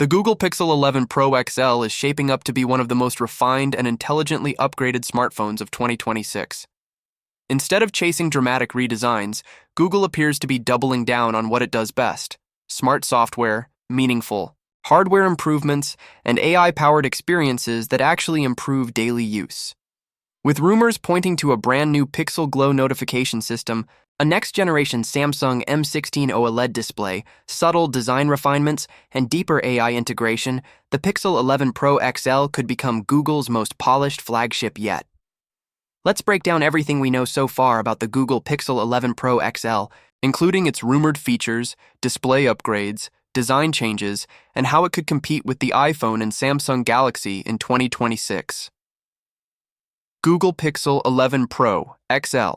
The Google Pixel 11 Pro XL is shaping up to be one of the most refined and intelligently upgraded smartphones of 2026. Instead of chasing dramatic redesigns, Google appears to be doubling down on what it does best: smart software, meaningful hardware improvements, and AI-powered experiences that actually improve daily use. With rumors pointing to a brand new Pixel Glow notification system, a next-generation Samsung M16 OLED display, subtle design refinements, and deeper AI integration, the Pixel 11 Pro XL could become Google's most polished flagship yet. Let's break down everything we know so far about the Google Pixel 11 Pro XL, including its rumored features, display upgrades, design changes, and how it could compete with the iPhone and Samsung Galaxy in 2026. Google Pixel 11 Pro XL.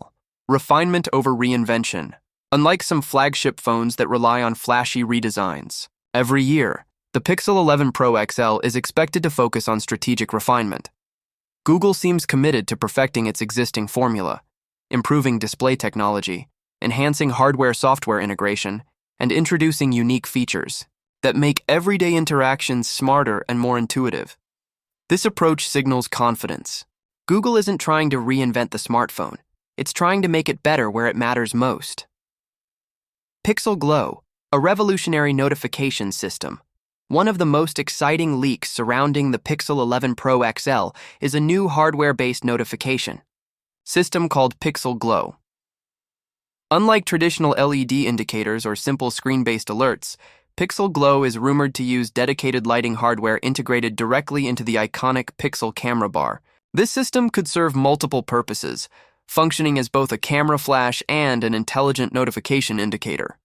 Refinement over reinvention. Unlike some flagship phones that rely on flashy redesigns, every year, the Pixel 11 Pro XL is expected to focus on strategic refinement. Google seems committed to perfecting its existing formula, improving display technology, enhancing hardware-software integration, and introducing unique features that make everyday interactions smarter and more intuitive. This approach signals confidence. Google isn't trying to reinvent the smartphone. It's trying to make it better where it matters most. Pixel Glow, a revolutionary notification system. One of the most exciting leaks surrounding the Pixel 11 Pro XL is a new hardware-based notification system called Pixel Glow. Unlike traditional LED indicators or simple screen-based alerts, Pixel Glow is rumored to use dedicated lighting hardware integrated directly into the iconic Pixel camera bar. This system could serve multiple purposes, functioning as both a camera flash and an intelligent notification indicator.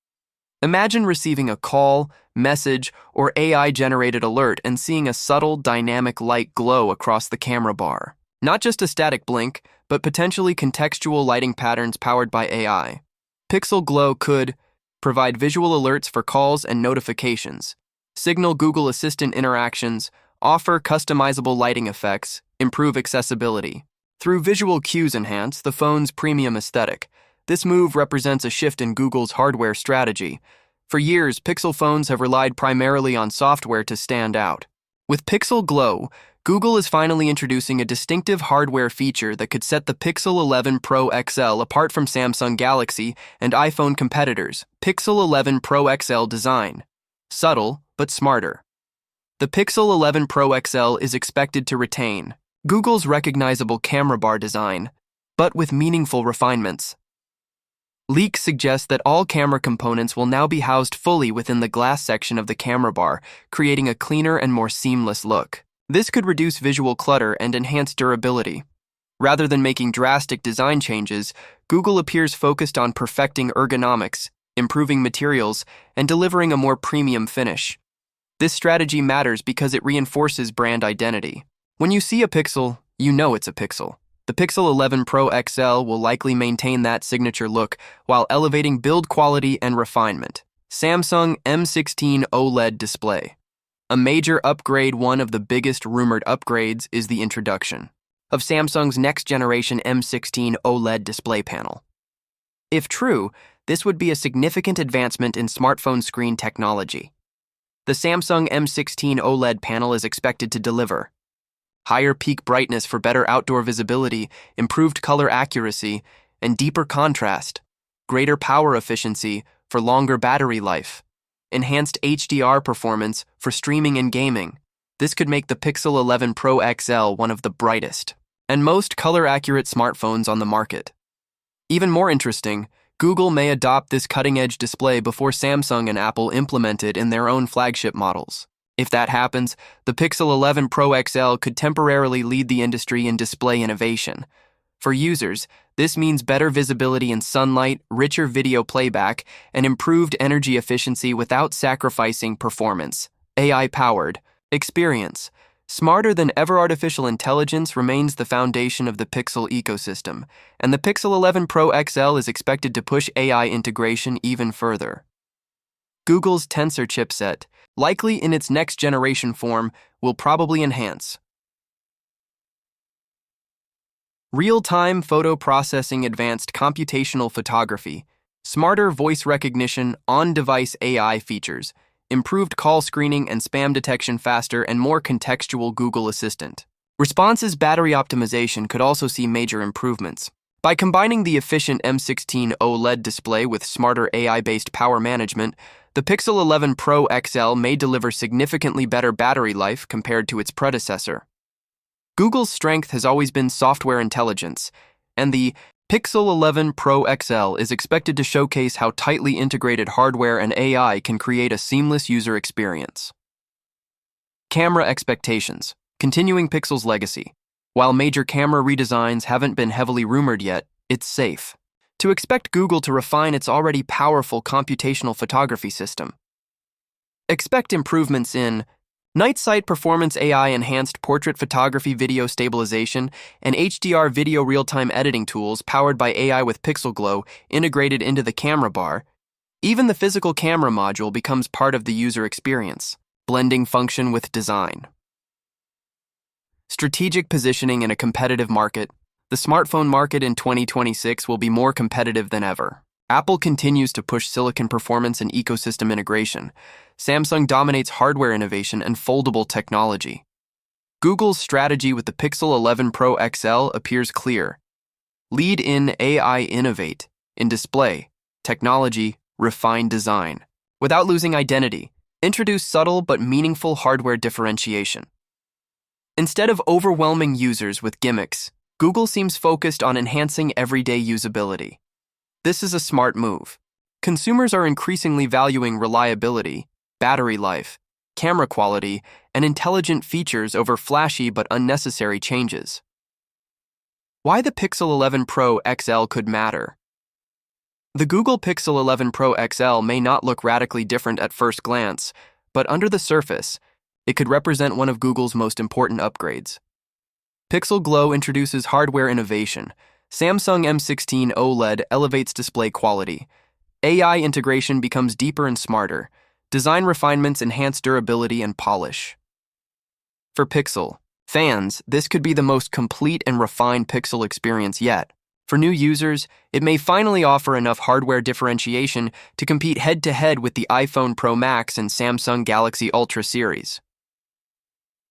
Imagine receiving a call, message, or AI-generated alert and seeing a subtle, dynamic light glow across the camera bar. Not just a static blink, but potentially contextual lighting patterns powered by AI. Pixel Glow could provide visual alerts for calls and notifications, signal Google Assistant interactions, offer customizable lighting effects, improve accessibility. Through visual cues enhance the phone's premium aesthetic. This move represents a shift in Google's hardware strategy. For years, Pixel phones have relied primarily on software to stand out. With Pixel Glow, Google is finally introducing a distinctive hardware feature that could set the Pixel 11 Pro XL apart from Samsung Galaxy and iPhone competitors. Pixel 11 Pro XL design. Subtle, but smarter. The Pixel 11 Pro XL is expected to retain Google's recognizable camera bar design, but with meaningful refinements. Leaks suggest that all camera components will now be housed fully within the glass section of the camera bar, creating a cleaner and more seamless look. This could reduce visual clutter and enhance durability. Rather than making drastic design changes, Google appears focused on perfecting ergonomics, improving materials, and delivering a more premium finish. This strategy matters because it reinforces brand identity. When you see a Pixel, you know it's a Pixel. The Pixel 11 Pro XL will likely maintain that signature look while elevating build quality and refinement. Samsung M16 OLED display. A major upgrade. One of the biggest rumored upgrades is the introduction of Samsung's next-generation M16 OLED display panel. If true, this would be a significant advancement in smartphone screen technology. The Samsung M16 OLED panel is expected to deliver higher peak brightness for better outdoor visibility, improved color accuracy, and deeper contrast, greater power efficiency for longer battery life, enhanced HDR performance for streaming and gaming. This could make the Pixel 11 Pro XL one of the brightest and most color-accurate smartphones on the market. Even more interesting, Google may adopt this cutting-edge display before Samsung and Apple implement it in their own flagship models. If that happens, the Pixel 11 Pro XL could temporarily lead the industry in display innovation. For users, this means better visibility in sunlight, richer video playback, and improved energy efficiency without sacrificing performance. AI-powered experience. Smarter than ever, artificial intelligence remains the foundation of the Pixel ecosystem, and the Pixel 11 Pro XL is expected to push AI integration even further. Google's Tensor chipset, likely in its next-generation form, will probably enhance real-time photo processing, advanced computational photography, smarter voice recognition, on-device AI features, improved call screening and spam detection faster, and more contextual Google Assistant. Response's battery optimization could also see major improvements. By combining the efficient M16 OLED display with smarter AI-based power management, the Pixel 11 Pro XL may deliver significantly better battery life compared to its predecessor. Google's strength has always been software intelligence, and the Pixel 11 Pro XL is expected to showcase how tightly integrated hardware and AI can create a seamless user experience. Camera expectations. Continuing Pixel's legacy. While major camera redesigns haven't been heavily rumored yet, it's safe to expect Google to refine its already powerful computational photography system. Expect improvements in night sight performance, AI-enhanced portrait photography, video stabilization, and HDR video real-time editing tools powered by AI with Pixel Glow integrated into the camera bar. Even the physical camera module becomes part of the user experience, blending function with design. Strategic positioning in a competitive market. The smartphone market in 2026 will be more competitive than ever. Apple continues to push silicon performance and ecosystem integration. Samsung dominates hardware innovation and foldable technology. Google's strategy with the Pixel 11 Pro XL appears clear. Lead in AI, innovate in display, technology, refine design. Without losing identity, introduce subtle but meaningful hardware differentiation. Instead of overwhelming users with gimmicks, Google seems focused on enhancing everyday usability. This is a smart move. Consumers are increasingly valuing reliability, battery life, camera quality, and intelligent features over flashy but unnecessary changes. Why the Pixel 11 Pro XL could matter. The Google Pixel 11 Pro XL may not look radically different at first glance, but under the surface, it could represent one of Google's most important upgrades. Pixel Glow introduces hardware innovation. Samsung M16 OLED elevates display quality. AI integration becomes deeper and smarter. Design refinements enhance durability and polish. For Pixel fans, this could be the most complete and refined Pixel experience yet. For new users, it may finally offer enough hardware differentiation to compete head-to-head with the iPhone Pro Max and Samsung Galaxy Ultra series.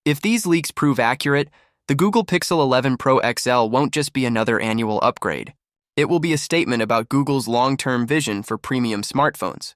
If these leaks prove accurate, the Google Pixel 11 Pro XL won't just be another annual upgrade. It will be a statement about Google's long-term vision for premium smartphones.